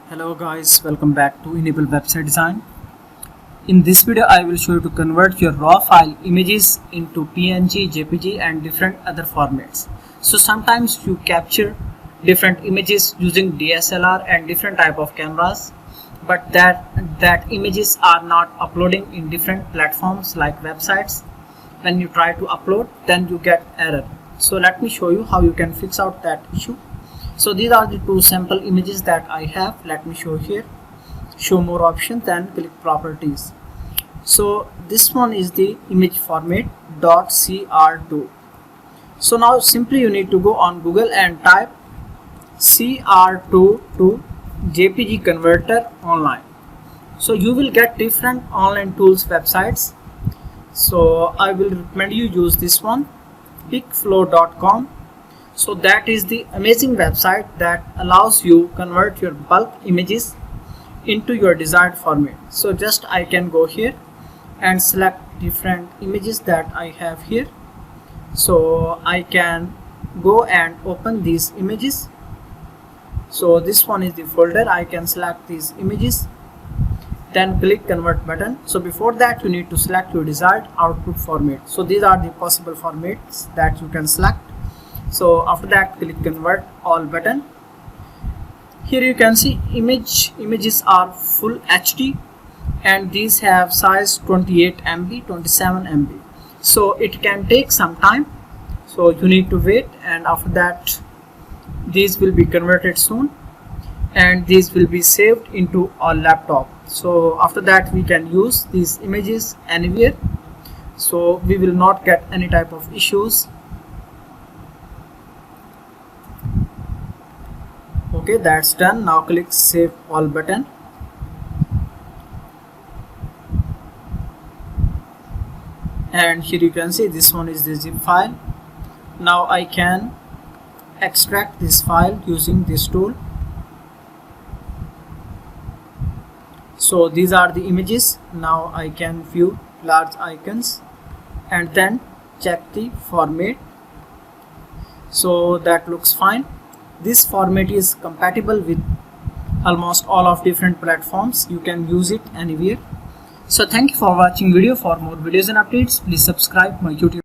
Hello guys, welcome back to Enable Website Design. In this video I will show you to convert your raw file images into PNG, JPG and different other formats. So sometimes you capture different images using DSLR and different type of cameras, but that images are not uploading in different platforms like websites. When you try to upload, then you get error. So let me show you how you can fix out that issue. So these are the two sample images that I have. Let me show here. Show more options, then click properties. So this one is the image format .cr2. So now simply you need to go on Google and type CR2 to JPG converter online. So you will get different online tools websites. So I will recommend you use this one, pickflow.com. So that is the amazing website that allows you convert your bulk images into your desired format. So just I can go here and select different images that I have here. So I can go and open these images. So this one is the folder. I can select these images, then click convert button. So before that you need to select your desired output format. So these are the possible formats that you can select. So after that click convert all button. Here you can see images are full HD and these have size 28 MB, 27 MB. So it can take some time, so you need to wait, and after that these will be converted soon and these will be saved into our laptop. So after that we can use these images anywhere, so we will not get any type of issues. Okay, that's done. Now click save all button. And here you can see this one is the zip file. Now I can extract this file using this tool. So these are the images. Now I can view large icons and then check the format. So that looks fine. This format is compatible with almost all of different platforms. You can use it anywhere. So thank you for watching video. For more videos and updates, please subscribe my YouTube.